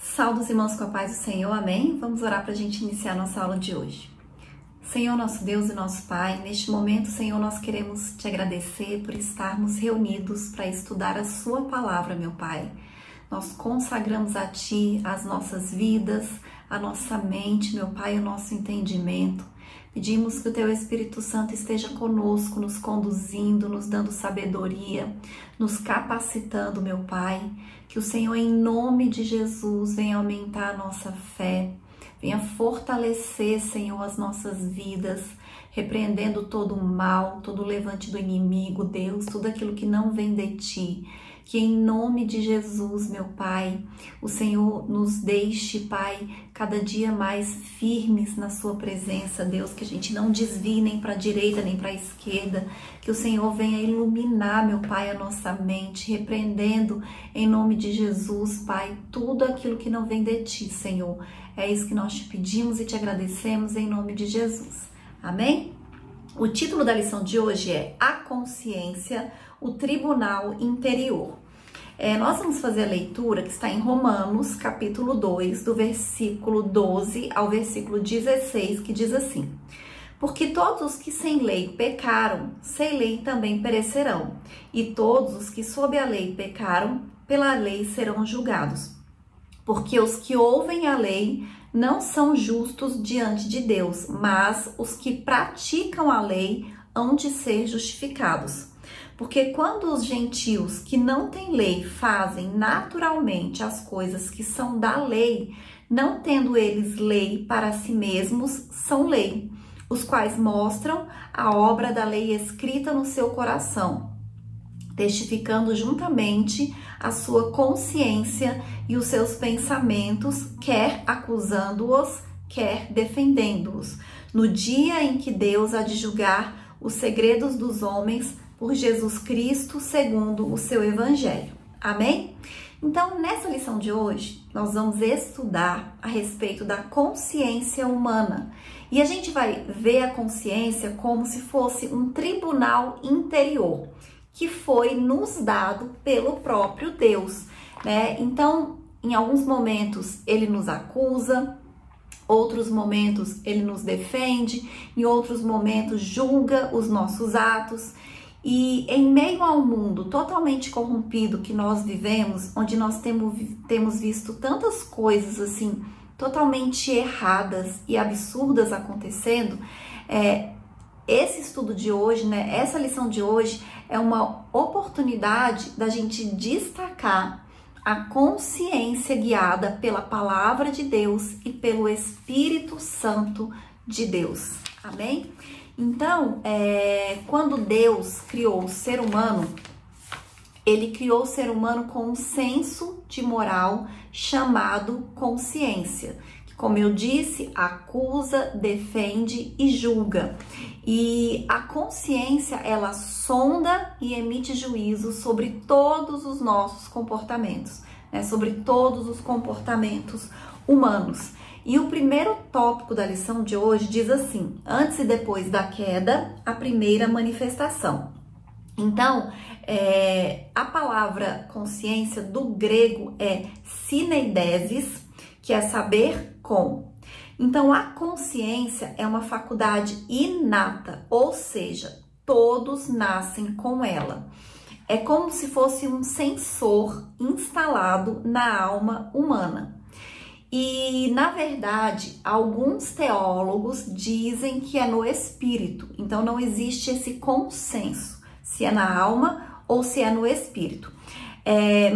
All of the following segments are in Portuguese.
Saudos irmãos com a paz do Senhor, amém? Vamos orar para a gente iniciar nossa aula de hoje. Senhor, nosso Deus e nosso Pai, neste momento, Senhor, nós queremos te agradecer por estarmos reunidos para estudar a sua palavra, meu Pai. Nós consagramos a Ti as nossas vidas, a nossa mente, meu Pai, o nosso entendimento. Pedimos que o Teu Espírito Santo esteja conosco, nos conduzindo, nos dando sabedoria, nos capacitando, meu Pai. Que o Senhor, em nome de Jesus, venha aumentar a nossa fé, venha fortalecer, Senhor, as nossas vidas, repreendendo todo o mal, todo o levante do inimigo, Deus, tudo aquilo que não vem de Ti. Que em nome de Jesus, meu Pai, o Senhor nos deixe, Pai, cada dia mais firmes na Sua presença, Deus, que a gente não desvie nem para a direita nem para a esquerda, que o Senhor venha iluminar, meu Pai, a nossa mente, repreendendo em nome de Jesus, Pai, tudo aquilo que não vem de Ti, Senhor. É isso que nós te pedimos e te agradecemos em nome de Jesus. Amém? O título da lição de hoje é A Consciência, o Tribunal Interior. Nós vamos fazer a leitura que está em Romanos, capítulo 2, do versículo 12 ao versículo 16, que diz assim: Porque todos os que sem lei pecaram, sem lei também perecerão, e todos os que sob a lei pecaram, pela lei serão julgados. Porque os que ouvem a lei não são justos diante de Deus, mas os que praticam a lei hão de ser justificados. Porque quando os gentios que não têm lei fazem naturalmente as coisas que são da lei, não tendo eles lei para si mesmos, são lei, os quais mostram a obra da lei escrita no seu coração, testificando juntamente a sua consciência e os seus pensamentos, quer acusando-os, quer defendendo-os, no dia em que Deus há de julgar os segredos dos homens por Jesus Cristo, segundo o seu Evangelho. Amém? Então, nessa lição de hoje, nós vamos estudar a respeito da consciência humana. E a gente vai ver a consciência como se fosse um tribunal interior, que foi nos dado pelo próprio Deus, né? Então, em alguns momentos, ele nos acusa, outros momentos ele nos defende, em outros momentos julga os nossos atos. E em meio a um mundo totalmente corrompido que nós vivemos, onde nós temos visto tantas coisas assim, totalmente erradas e absurdas acontecendo, esse estudo de hoje, né, essa lição de hoje é uma oportunidade da gente destacar a consciência guiada pela palavra de Deus e pelo Espírito Santo de Deus. Amém? Então, quando Deus criou o ser humano, ele criou o ser humano com um senso de moral chamado consciência, que, como eu disse, acusa, defende e julga. E a consciência, ela sonda e emite juízo sobre todos os nossos comportamentos, né? Sobre todos os comportamentos humanos. E o primeiro tópico da lição de hoje diz assim: antes e depois da queda, a primeira manifestação. Então, a palavra consciência do grego é syneidesis, que é saber com. Então, a consciência é uma faculdade inata, ou seja, todos nascem com ela. É como se fosse um sensor instalado na alma humana. E, na verdade, alguns teólogos dizem que é no espírito. Então, não existe esse consenso, se é na alma ou se é no espírito.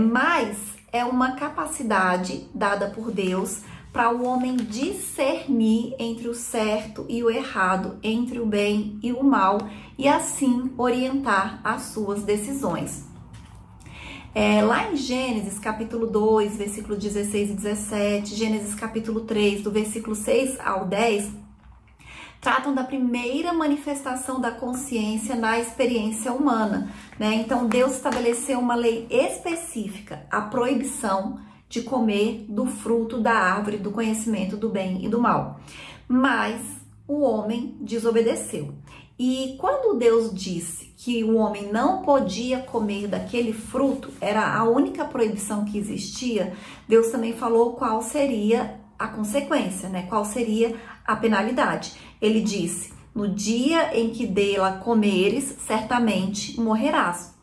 Mas é uma capacidade dada por Deus para o homem discernir entre o certo e o errado, entre o bem e o mal, e assim orientar as suas decisões. Lá em Gênesis capítulo 2, versículo 16 e 17, Gênesis capítulo 3, do versículo 6 ao 10, tratam da primeira manifestação da consciência na experiência humana, né? Então, Deus estabeleceu uma lei específica, a proibição de comer do fruto da árvore do conhecimento do bem e do mal. Mas o homem desobedeceu. E quando Deus disse que o homem não podia comer daquele fruto, era a única proibição que existia, Deus também falou qual seria a consequência, né? Qual seria a penalidade. Ele disse: no dia em que dela comeres, certamente morrerás.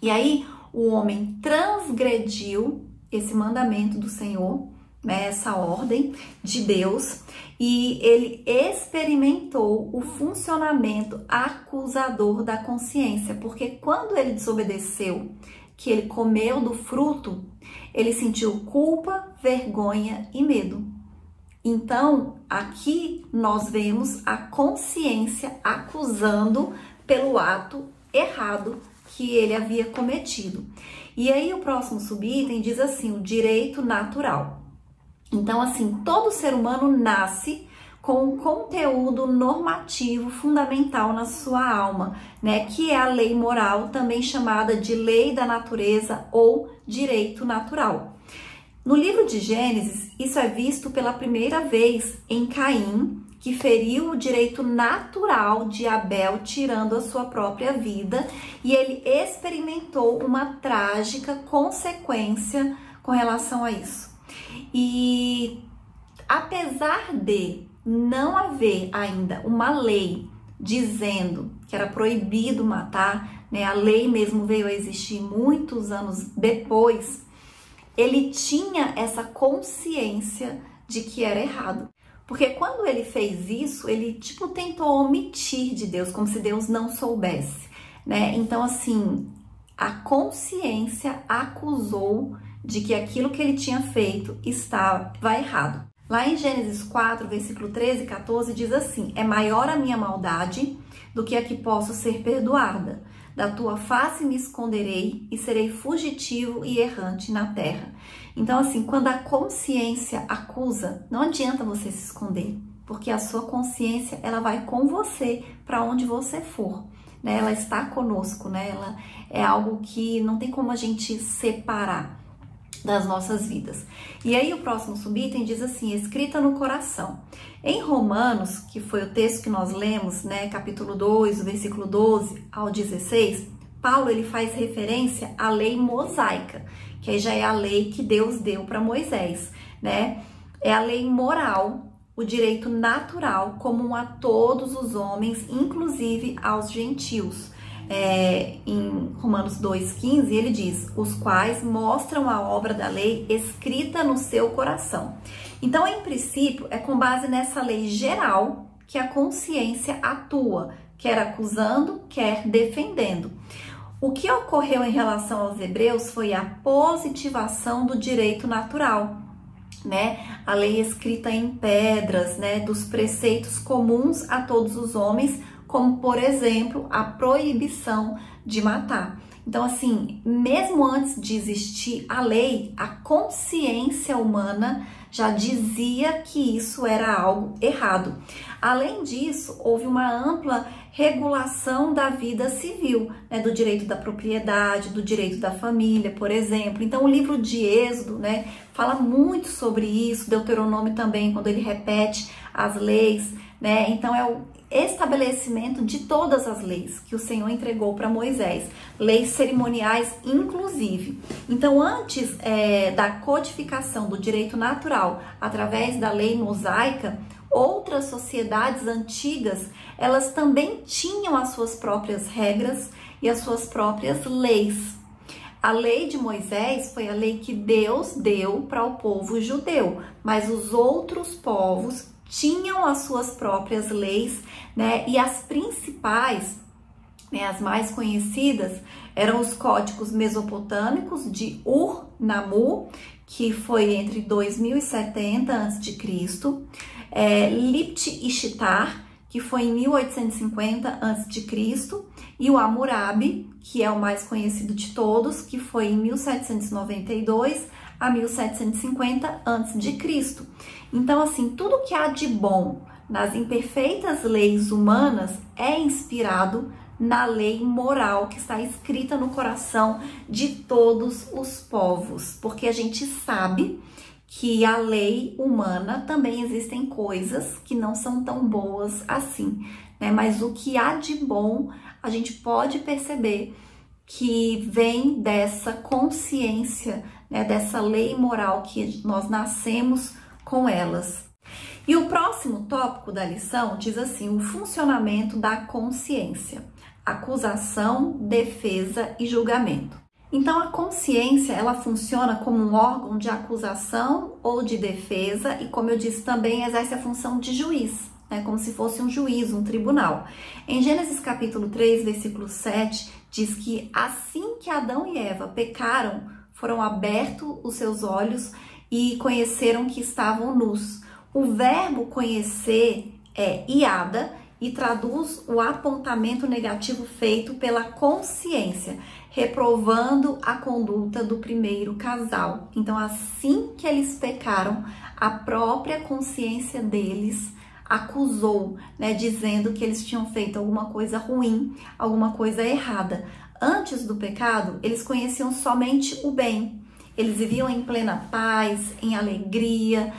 E aí o homem transgrediu esse mandamento do Senhor, né, essa ordem de Deus, e ele experimentou o funcionamento acusador da consciência, porque quando ele desobedeceu, que ele comeu do fruto, ele sentiu culpa, vergonha e medo. Então, aqui nós vemos a consciência acusando pelo ato errado que ele havia cometido. E aí o próximo subitem diz assim, o direito natural. Então, assim, todo ser humano nasce com um conteúdo normativo fundamental na sua alma, né? Que é a lei moral, também chamada de lei da natureza ou direito natural. No livro de Gênesis, isso é visto pela primeira vez em Caim, que feriu o direito natural de Abel, tirando a sua própria vida, e ele experimentou uma trágica consequência com relação a isso. E apesar de não haver ainda uma lei dizendo que era proibido matar, né? A lei mesmo veio a existir muitos anos depois, ele tinha essa consciência de que era errado. Porque quando ele fez isso, ele tentou omitir de Deus, como se Deus não soubesse, né? Então, assim, a consciência acusou de que aquilo que ele tinha feito estava errado. Lá em Gênesis 4, versículo 13 e 14, diz assim: é maior a minha maldade do que a que posso ser perdoada. Da tua face me esconderei e serei fugitivo e errante na terra. Então, assim, quando a consciência acusa, não adianta você se esconder, porque a sua consciência, ela vai com você para onde você for, né? Ela está conosco, né? Ela é algo que não tem como a gente separar das nossas vidas. E aí o próximo subitem diz assim, escrita no coração. Em Romanos, que foi o texto que nós lemos, né, capítulo 2, versículo 12 ao 16, Paulo ele faz referência à lei mosaica, que aí já é a lei que Deus deu para Moisés, né? É a lei moral, o direito natural comum a todos os homens, inclusive aos gentios. Em Romanos 2,15, ele diz, os quais mostram a obra da lei escrita no seu coração. Então, em princípio, é com base nessa lei geral que a consciência atua, quer acusando, quer defendendo. O que ocorreu em relação aos hebreus foi a positivação do direito natural, né? A lei escrita em pedras, né? Dos preceitos comuns a todos os homens, como, por exemplo, a proibição de matar. Então, assim, mesmo antes de existir a lei, a consciência humana já dizia que isso era algo errado. Além disso, houve uma ampla regulação da vida civil, né, do direito da propriedade, do direito da família, por exemplo. Então, o livro de Êxodo, né, fala muito sobre isso, Deuteronômio também, quando ele repete as leis, né? Então, é o estabelecimento de todas as leis que o Senhor entregou para Moisés, leis cerimoniais inclusive. Então, antes da codificação do direito natural através da lei mosaica, outras sociedades antigas, elas também tinham as suas próprias regras e as suas próprias leis. A lei de Moisés foi a lei que Deus deu para o povo judeu, mas os outros povos tinham as suas próprias leis, né? E as principais, né, as mais conhecidas, eram os códigos mesopotâmicos de Ur-Nammu, que foi entre 2070 a.C., Lipt-Ishtar, que foi em 1850 a.C., e o Hammurabi, que é o mais conhecido de todos, que foi em 1792 a 1750 a.C. Então, assim, tudo que há de bom nas imperfeitas leis humanas é inspirado na lei moral que está escrita no coração de todos os povos, porque a gente sabe que a lei humana também existem coisas que não são tão boas assim, né? Mas o que há de bom, a gente pode perceber que vem dessa consciência, né? Dessa lei moral que nós nascemos com elas. E o próximo tópico da lição diz assim: o funcionamento da consciência, acusação, defesa e julgamento. Então, a consciência, ela funciona como um órgão de acusação ou de defesa e, como eu disse, também exerce a função de juiz, né? Como se fosse um juiz, um tribunal. Em Gênesis capítulo 3, versículo 7, diz que assim que Adão e Eva pecaram, foram abertos os seus olhos e conheceram que estavam nus. O verbo conhecer é iada e traduz o apontamento negativo feito pela consciência, reprovando a conduta do primeiro casal. Então, assim que eles pecaram, a própria consciência deles acusou, né, dizendo que eles tinham feito alguma coisa ruim, alguma coisa errada. Antes do pecado, eles conheciam somente o bem. Eles viviam em plena paz, em alegria,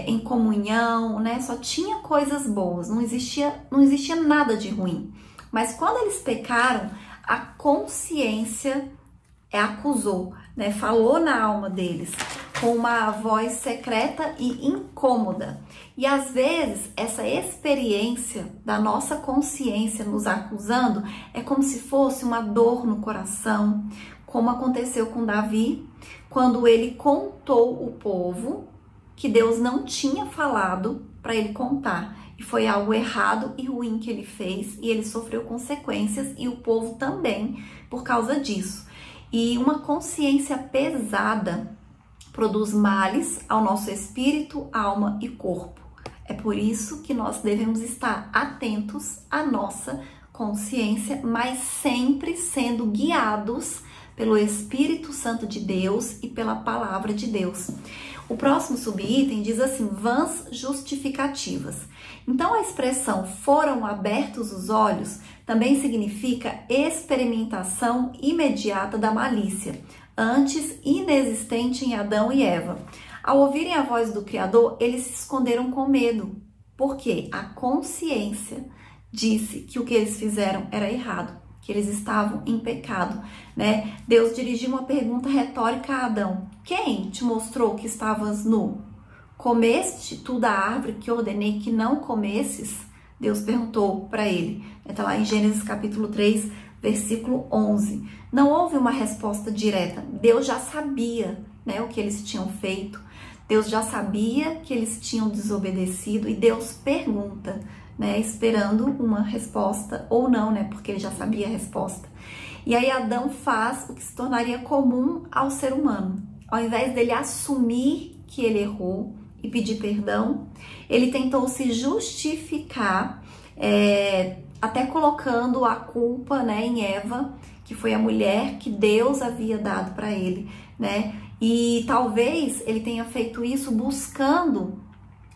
em comunhão, né? Só tinha coisas boas, não existia nada de ruim. Mas quando eles pecaram, a consciência acusou, né? Falou na alma deles com uma voz secreta e incômoda. E às vezes essa experiência da nossa consciência nos acusando é como se fosse uma dor no coração, como aconteceu com Davi, quando ele contou o povo que Deus não tinha falado para ele contar. E foi algo errado e ruim que ele fez, e ele sofreu consequências, e o povo também, por causa disso. E uma consciência pesada produz males ao nosso espírito, alma e corpo. É por isso que nós devemos estar atentos à nossa consciência, mas sempre sendo guiados pelo Espírito Santo de Deus e pela palavra de Deus. O próximo subitem diz assim: vãs justificativas. Então, a expressão foram abertos os olhos também significa experimentação imediata da malícia, antes inexistente em Adão e Eva. Ao ouvirem a voz do Criador, eles se esconderam com medo, porque a consciência disse que o que eles fizeram era errado, que eles estavam em pecado, né? Deus dirigiu uma pergunta retórica a Adão: quem te mostrou que estavas nu? Comeste tu da árvore que ordenei que não comesses? Deus perguntou para ele. Está lá em Gênesis capítulo 3, versículo 11. Não houve uma resposta direta. Deus já sabia, né, o que eles tinham feito. Deus já sabia que eles tinham desobedecido, e Deus pergunta, né, esperando uma resposta ou não, né, porque ele já sabia a resposta. E aí Adão faz o que se tornaria comum ao ser humano. Ao invés dele assumir que ele errou e pedir perdão, ele tentou se justificar, até colocando a culpa, né, em Eva, que foi a mulher que Deus havia dado para ele, né? E talvez ele tenha feito isso buscando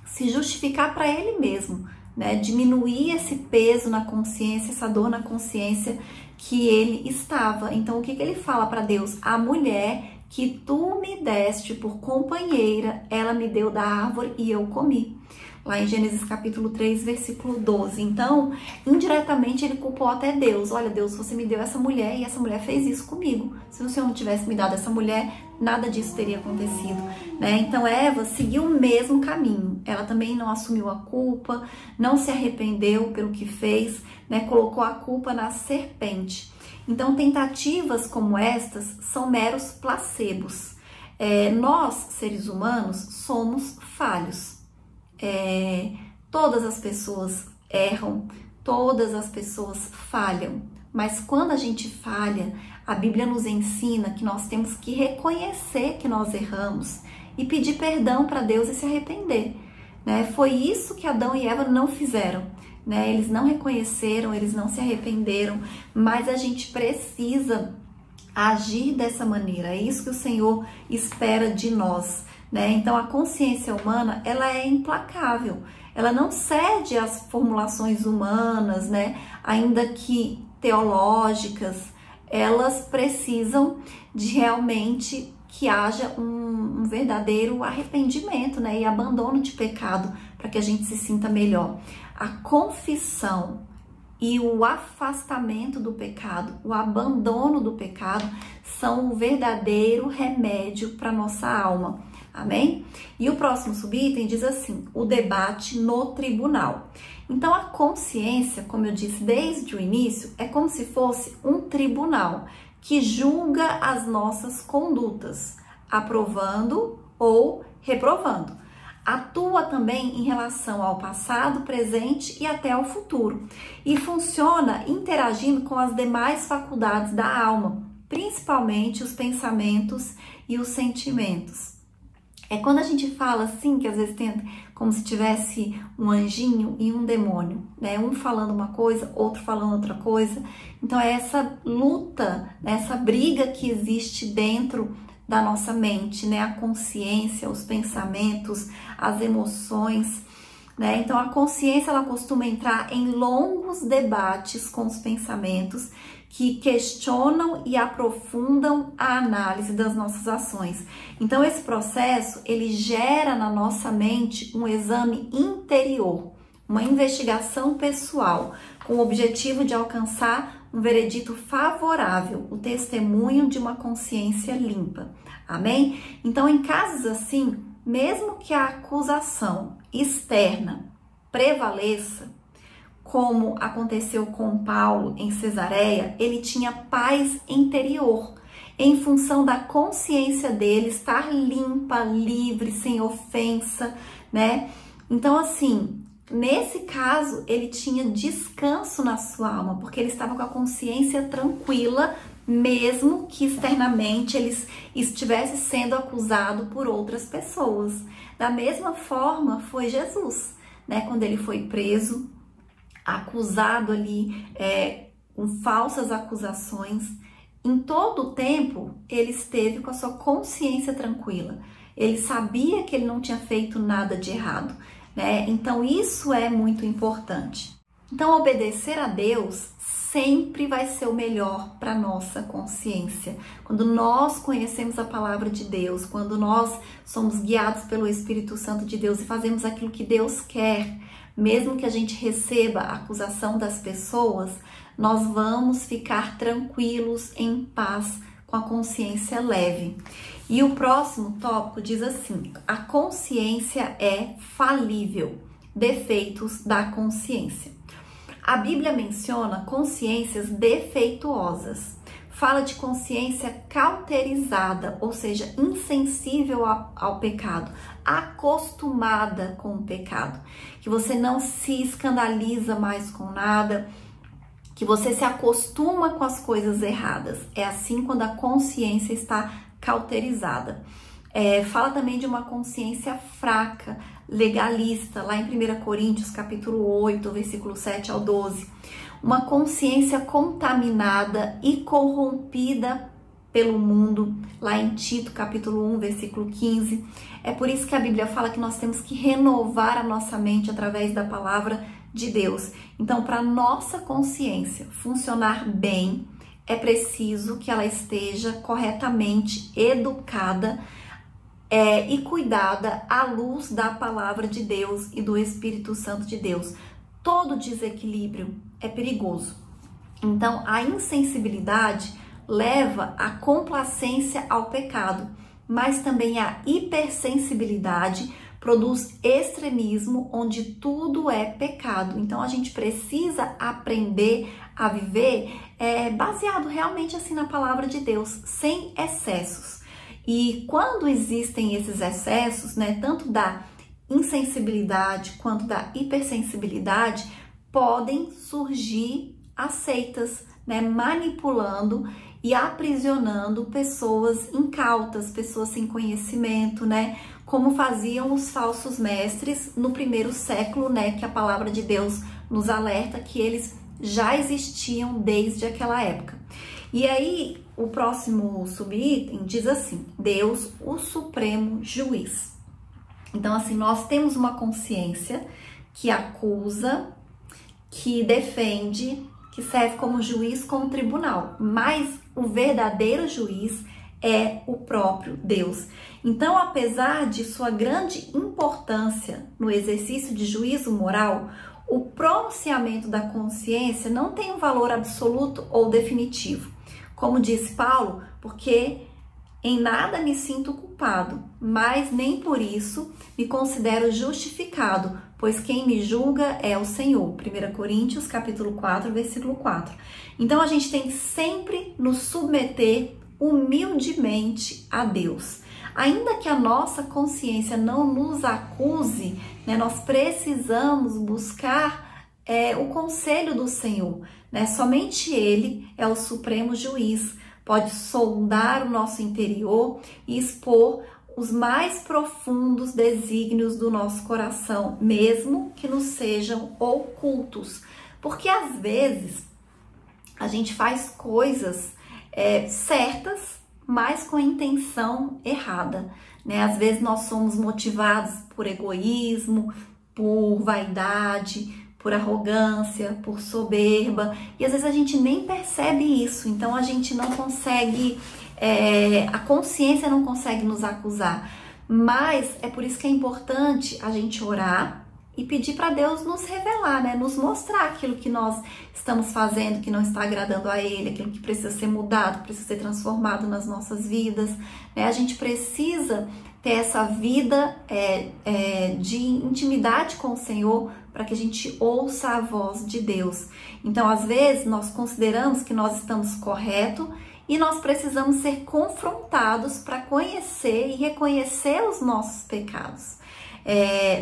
se justificar para ele mesmo, né? Diminuir esse peso na consciência, essa dor na consciência que ele estava. Então, o que ele fala para Deus? A mulher que tu me deste por companheira, ela me deu da árvore e eu comi. Lá em Gênesis capítulo 3, versículo 12. Então, indiretamente ele culpou até Deus. Olha, Deus, você me deu essa mulher e essa mulher fez isso comigo. Se o Senhor não tivesse me dado essa mulher, nada disso teria acontecido, né? Então, Eva seguiu o mesmo caminho. Ela também não assumiu a culpa, não se arrependeu pelo que fez, né? Colocou a culpa na serpente. Então, tentativas como estas são meros placebos. Nós, seres humanos, somos falhos. Todas as pessoas erram, todas as pessoas falham, mas quando a gente falha, a Bíblia nos ensina que nós temos que reconhecer que nós erramos e pedir perdão para Deus e se arrepender, né? Foi isso que Adão e Eva não fizeram, né? Eles não reconheceram, eles não se arrependeram, mas a gente precisa agir dessa maneira. É isso que o Senhor espera de nós, né? Então, a consciência humana, ela é implacável, ela não cede às formulações humanas, né? Ainda que teológicas, elas precisam de realmente que haja um verdadeiro arrependimento, né, e abandono de pecado, para que a gente se sinta melhor. A confissão e o afastamento do pecado, o abandono do pecado, são o verdadeiro remédio para nossa alma. Amém? E o próximo subitem diz assim: o debate no tribunal. Então a consciência, como eu disse desde o início, é como se fosse um tribunal que julga as nossas condutas, aprovando ou reprovando. Atua também em relação ao passado, presente e até ao futuro. E funciona interagindo com as demais faculdades da alma, principalmente os pensamentos e os sentimentos. É quando a gente fala assim, que às vezes tem como se tivesse um anjinho e um demônio, né? Um falando uma coisa, outro falando outra coisa. Então é essa luta, essa briga que existe dentro da nossa mente, né? A consciência, os pensamentos, as emoções, né? Então a consciência, ela costuma entrar em longos debates com os pensamentos que questionam e aprofundam a análise das nossas ações. Então esse processo, ele gera na nossa mente um exame interior, uma investigação pessoal, com o objetivo de alcançar um veredito favorável, o testemunho de uma consciência limpa. Amém? Então, em casos assim, mesmo que a acusação externa prevaleça, como aconteceu com Paulo em Cesareia, ele tinha paz interior, em função da consciência dele estar limpa, livre, sem ofensa, né? Então, assim, nesse caso, ele tinha descanso na sua alma, porque ele estava com a consciência tranquila, mesmo que externamente ele estivesse sendo acusado por outras pessoas. Da mesma forma, foi Jesus, né? Quando ele foi preso, acusado ali com falsas acusações, em todo o tempo ele esteve com a sua consciência tranquila. Ele sabia que ele não tinha feito nada de errado, né? Então isso é muito importante. Então obedecer a Deus sempre vai ser o melhor para nossa consciência. Quando nós conhecemos a palavra de Deus, quando nós somos guiados pelo Espírito Santo de Deus e fazemos aquilo que Deus quer, mesmo que a gente receba a acusação das pessoas, nós vamos ficar tranquilos, em paz, com a consciência leve. E o próximo tópico diz assim: a consciência é falível. Defeitos da consciência. A Bíblia menciona consciências defeituosas. Fala de consciência cauterizada, ou seja, insensível ao pecado, acostumada com o pecado, que você não se escandaliza mais com nada, que você se acostuma com as coisas erradas. É assim quando a consciência está cauterizada. Fala também de uma consciência fraca, legalista, lá em 1 Coríntios, capítulo 8, versículo 7 ao 12. Uma consciência contaminada e corrompida pelo mundo, lá em Tito, capítulo 1, versículo 15. É por isso que a Bíblia fala que nós temos que renovar a nossa mente através da palavra de Deus. Então, para nossa consciência funcionar bem, é preciso que ela esteja corretamente educada e cuidada à luz da palavra de Deus e do Espírito Santo de Deus. Todo desequilíbrio é perigoso. Então, a insensibilidade leva à complacência ao pecado, mas também a hipersensibilidade produz extremismo, onde tudo é pecado. Então, a gente precisa aprender a viver baseado realmente assim na palavra de Deus, sem excessos. E quando existem esses excessos, né, tanto da insensibilidade quanto da hipersensibilidade, podem surgir as seitas, né, manipulando e aprisionando pessoas incautas, pessoas sem conhecimento, né, como faziam os falsos mestres no primeiro século, né, que a palavra de Deus nos alerta que eles já existiam desde aquela época. E aí, o próximo subitem diz assim: Deus, o supremo juiz. Então, assim, nós temos uma consciência que acusa, que defende, que serve como juiz, como tribunal. Mas o verdadeiro juiz é o próprio Deus. Então, apesar de sua grande importância no exercício de juízo moral, o pronunciamento da consciência não tem um valor absoluto ou definitivo. Como disse Paulo, porque em nada me sinto culpado, mas nem por isso me considero justificado, pois quem me julga é o Senhor. 1 Coríntios, capítulo 4, versículo 4. Então, a gente tem que sempre nos submeter humildemente a Deus. Ainda que a nossa consciência não nos acuse, né, nós precisamos buscar o conselho do Senhor. Né? Somente Ele é o supremo juiz, pode sondar o nosso interior e expor os mais profundos desígnios do nosso coração, mesmo que nos sejam ocultos. Porque às vezes a gente faz coisas certas, mas com a intenção errada, né? Às vezes nós somos motivados por egoísmo, por vaidade, por arrogância, por soberba, e às vezes a gente nem percebe isso, então a gente não consegue, a consciência não consegue nos acusar, mas é por isso que é importante a gente orar e pedir para Deus nos revelar, né? Nos mostrar aquilo que nós estamos fazendo, que não está agradando a Ele, aquilo que precisa ser mudado, precisa ser transformado nas nossas vidas, né? A gente precisa ter essa vida de intimidade com o Senhor para que a gente ouça a voz de Deus. Então, às vezes, nós consideramos que nós estamos corretos e nós precisamos ser confrontados para conhecer e reconhecer os nossos pecados.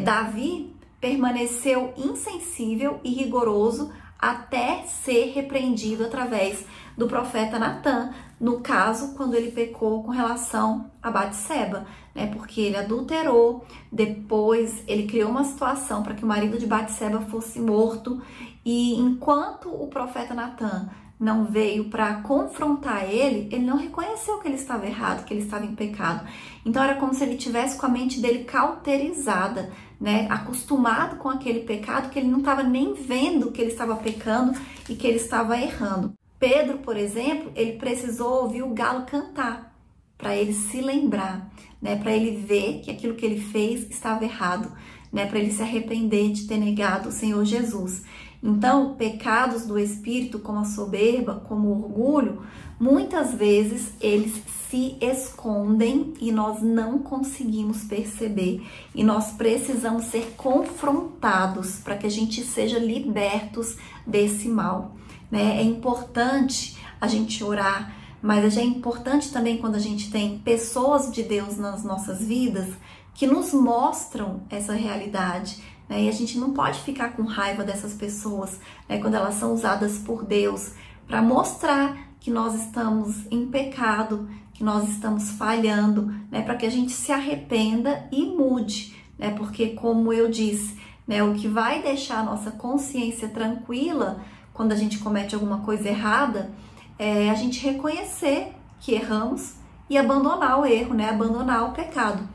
Davi permaneceu insensível e rigoroso até ser repreendido através do profeta Natan, no caso, quando ele pecou com relação a Batseba, né? Porque ele adulterou, depois ele criou uma situação para que o marido de Batseba fosse morto, e enquanto o profeta Natan não veio para confrontar ele, ele não reconheceu que ele estava errado, que ele estava em pecado. Então era como se ele tivesse com a mente dele cauterizada, né? Acostumado com aquele pecado, que ele não estava nem vendo que ele estava pecando e que ele estava errando. Pedro, por exemplo, ele precisou ouvir o galo cantar para ele se lembrar, né? Para ele ver que aquilo que ele fez estava errado, né? Para ele se arrepender de ter negado o Senhor Jesus. Então, pecados do espírito, como a soberba, como o orgulho, muitas vezes eles se escondem e nós não conseguimos perceber. E nós precisamos ser confrontados para que a gente seja libertos desse mal, né? É importante a gente orar, mas é importante também quando a gente tem pessoas de Deus nas nossas vidas que nos mostram essa realidade, né? E a gente não pode ficar com raiva dessas pessoas, né? Quando elas são usadas por Deus para mostrar que nós estamos em pecado, que nós estamos falhando, né? Para que a gente se arrependa e mude, né? Porque, como eu disse, né? O que vai deixar a nossa consciência tranquila quando a gente comete alguma coisa errada é a gente reconhecer que erramos e abandonar o erro, né? Abandonar o pecado.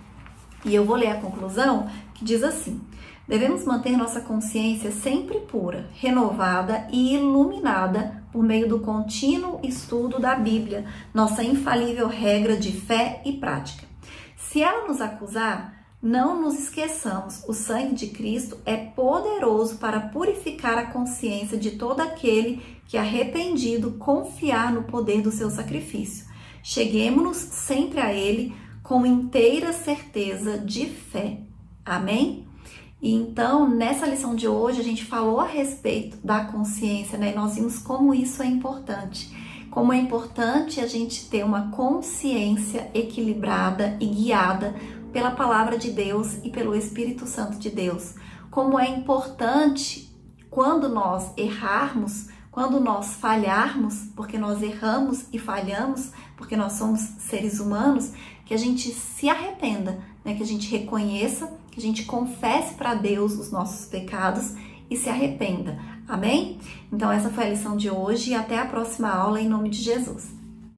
E eu vou ler a conclusão, que diz assim: devemos manter nossa consciência sempre pura, renovada e iluminada por meio do contínuo estudo da Bíblia, nossa infalível regra de fé e prática. Se ela nos acusar, não nos esqueçamos, o sangue de Cristo é poderoso para purificar a consciência de todo aquele que, arrependido, confiar no poder do seu sacrifício. Cheguemo-nos sempre a Ele com inteira certeza de fé. Amém? E então, nessa lição de hoje, a gente falou a respeito da consciência, né? E nós vimos como isso é importante. Como é importante a gente ter uma consciência equilibrada e guiada pela palavra de Deus e pelo Espírito Santo de Deus. Como é importante quando nós errarmos, quando nós falharmos, porque nós erramos e falhamos, porque nós somos seres humanos, que a gente se arrependa, né? Que a gente reconheça, que a gente confesse para Deus os nossos pecados e se arrependa. Amém? Então essa foi a lição de hoje e até a próxima aula em nome de Jesus.